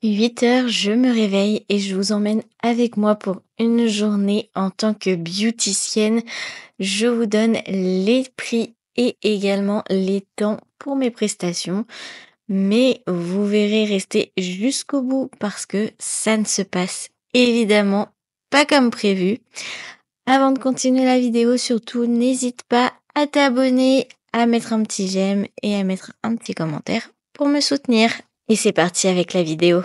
8 heures, je me réveille et je vous emmène avec moi pour une journée en tant que beauticienne. Je vous donne les prix et également les temps pour mes prestations. Mais vous verrez rester jusqu'au bout parce que ça ne se passe évidemment pas comme prévu. Avant de continuer la vidéo, surtout, n'hésite pas à t'abonner, à mettre un petit j'aime et à mettre un petit commentaire pour me soutenir. Et c'est parti avec la vidéo.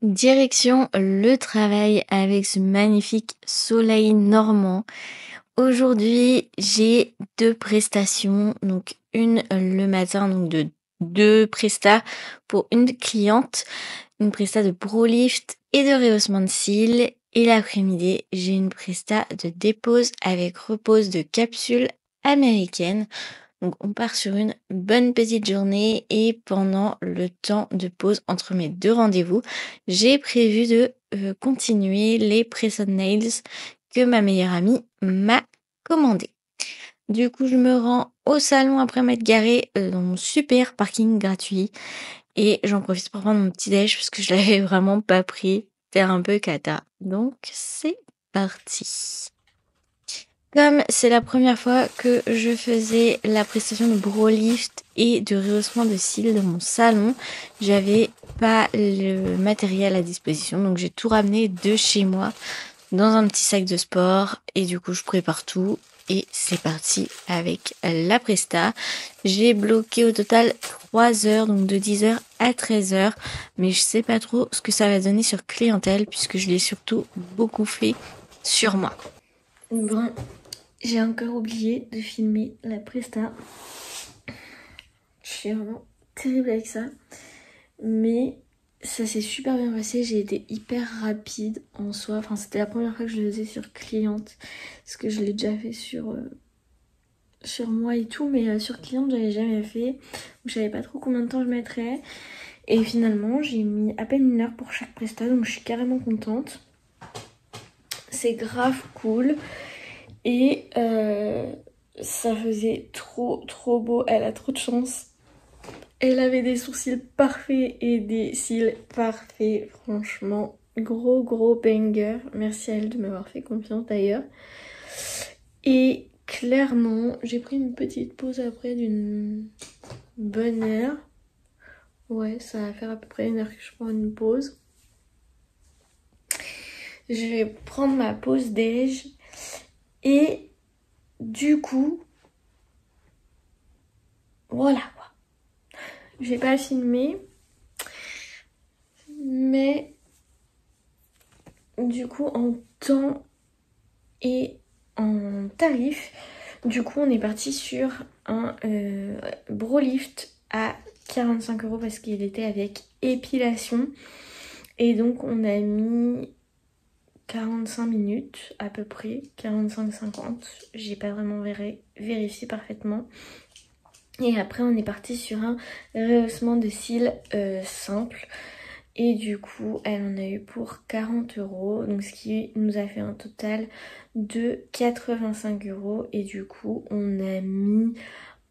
Direction le travail avec ce magnifique soleil normand. Aujourd'hui, j'ai 2 prestations, donc une le matin, donc de 2 prestats pour une cliente, une presta de brow lift et de rehaussement de cils. Et l'après-midi, j'ai une presta de dépose avec repose de capsule américaine. Donc on part sur une bonne petite journée et pendant le temps de pause entre mes 2 rendez-vous, j'ai prévu de continuer les press-on nails que ma meilleure amie m'a commandé. Du coup, je me rends au salon après m'être garée dans mon super parking gratuit et j'en profite pour prendre mon petit déj parce que je l'avais vraiment pas pris. C'était un peu cata. Donc c'est parti. Comme c'est la première fois que je faisais la prestation de brow lift et de rehaussement de cils dans mon salon, j'avais pas le matériel à disposition, donc j'ai tout ramené de chez moi dans un petit sac de sport et du coup je prépare tout et c'est parti avec la presta. J'ai bloqué au total 3 heures, donc de 10h à 13h, mais je sais pas trop ce que ça va donner sur clientèle puisque je l'ai surtout beaucoup fait sur moi. Bon. J'ai encore oublié de filmer la presta. Je suis vraiment terrible avec ça. Mais ça s'est super bien passé. J'ai été hyper rapide en soi. Enfin, c'était la première fois que je le faisais sur cliente. Parce que je l'ai déjà fait sur moi et tout. Mais sur cliente, j'avais jamais fait. Donc, je savais pas trop combien de temps je mettrais. Et finalement, j'ai mis à peine 1 heure pour chaque presta. Donc, je suis carrément contente. C'est grave cool. Et ça faisait trop beau, elle a trop de chance. Elle avait des sourcils parfaits et des cils parfaits, franchement, gros banger. Merci à elle de m'avoir fait confiance d'ailleurs. Et clairement, j'ai pris une petite pause après d'une bonne heure. Ouais, ça va faire à peu près 1 heure que je prends une pause. Je vais prendre ma pause déj et du coup, voilà quoi. J'ai pas filmé, mais du coup en temps et en tarif, du coup on est parti sur un brow lift à 45 € parce qu'il était avec épilation. Et donc on a mis 45 minutes à peu près, 45-50. J'ai pas vraiment vérifié parfaitement. Et après on est parti sur un rehaussement de cils simple. Et du coup elle en a eu pour 40 €. Donc ce qui nous a fait un total de 85 €. Et du coup on a mis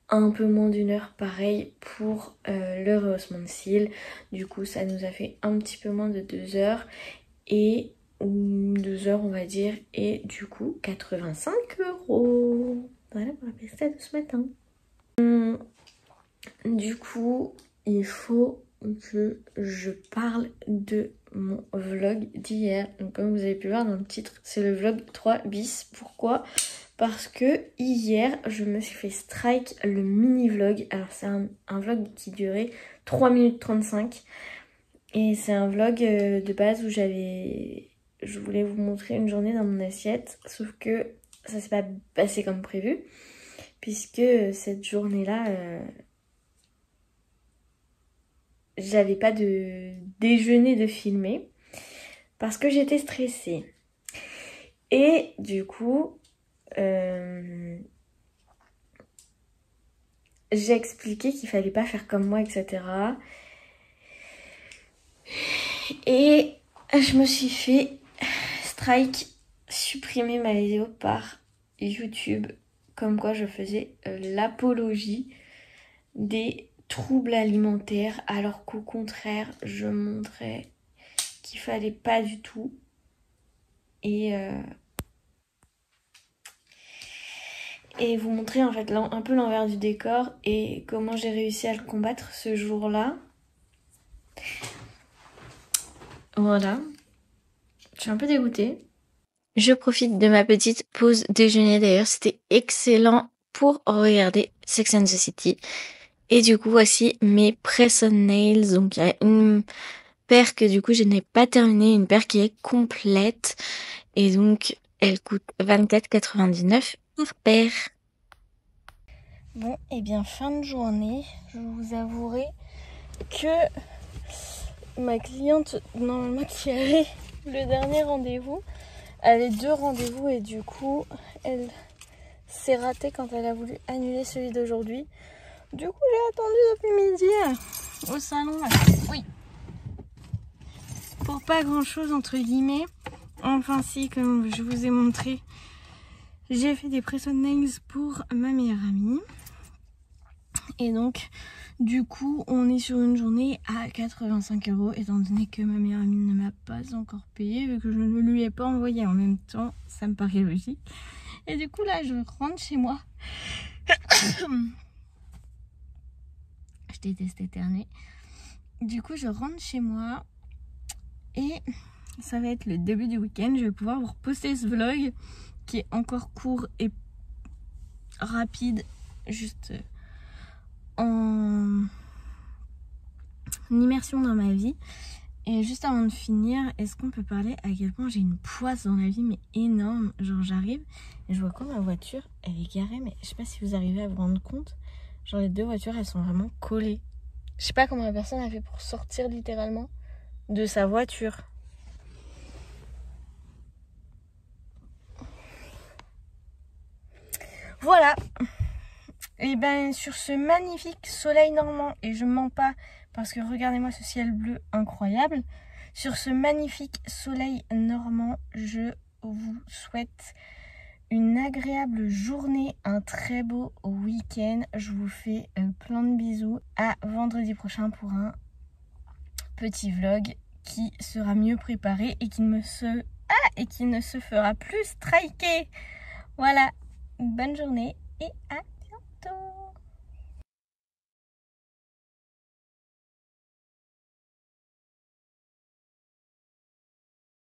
un peu moins d'1 heure pareil pour le rehaussement de cils. Du coup ça nous a fait un petit peu moins de 2 heures. Et 2 heures on va dire. Et du coup 85 €. Voilà pour la presta de ce matin. Du coup, il faut que je parle de mon vlog d'hier. Donc comme vous avez pu voir dans le titre, c'est le vlog 3 bis. Pourquoi ? Parce que hier, je me suis fait strike le mini vlog. Alors c'est un vlog qui durait 3 minutes 35. Et c'est un vlog de base où je voulais vous montrer une journée dans mon assiette. Sauf que ça s'est pas passé comme prévu. Puisque cette journée-là... j'avais pas de déjeuner de filmer parce que j'étais stressée. Et du coup, j'ai expliqué qu'il fallait pas faire comme moi, etc. Et je me suis fait strike, supprimer ma vidéo par YouTube, comme quoi je faisais l'apologie des troubles alimentaires, alors qu'au contraire, je montrais qu'il fallait pas du tout. Et vous montrer en fait un peu l'envers du décor et comment j'ai réussi à le combattre ce jour-là. Voilà. Je suis un peu dégoûtée. Je profite de ma petite pause déjeuner d'ailleurs. C'était excellent pour regarder Sex and the City. Et du coup, voici mes press-on nails. Donc, il y a une paire que du coup, je n'ai pas terminée. Une paire qui est complète. Et donc, elle coûte 24,99 par paire. Bon, et bien, fin de journée. Je vous avouerai que ma cliente, normalement, qui avait le dernier rendez-vous, avait 2 rendez-vous et du coup, elle s'est ratée quand elle a voulu annuler celui d'aujourd'hui. Du coup, j'ai attendu depuis midi au salon. Oui. Pour pas grand-chose, entre guillemets. Enfin si, comme je vous ai montré, j'ai fait des press-on nails pour ma meilleure amie. Et donc, du coup, on est sur une journée à 85 €, étant donné que ma meilleure amie ne m'a pas encore payé, vu que je ne lui ai pas envoyé en même temps, ça me paraît logique. Et du coup, là, je rentre chez moi. Je déteste éternuer. Du coup, je rentre chez moi et ça va être le début du week-end. Je vais pouvoir vous reposter ce vlog qui est encore court et rapide, juste en immersion dans ma vie. Et juste avant de finir, est-ce qu'on peut parler à quel point j'ai une poisse dans la vie, mais énorme. Genre j'arrive et je vois quand ma voiture, elle est garée, mais je sais pas si vous arrivez à vous rendre compte. Genre les 2 voitures, elles sont vraiment collées. Je sais pas comment la personne a fait pour sortir littéralement de sa voiture. Voilà. Et ben sur ce magnifique soleil normand, et je mens pas parce que regardez-moi ce ciel bleu incroyable. Sur ce magnifique soleil normand, je vous souhaite une agréable journée, un très beau week-end. Je vous fais plein de bisous. À vendredi prochain pour un petit vlog qui sera mieux préparé et qui ne se fera plus striker. Voilà, bonne journée et à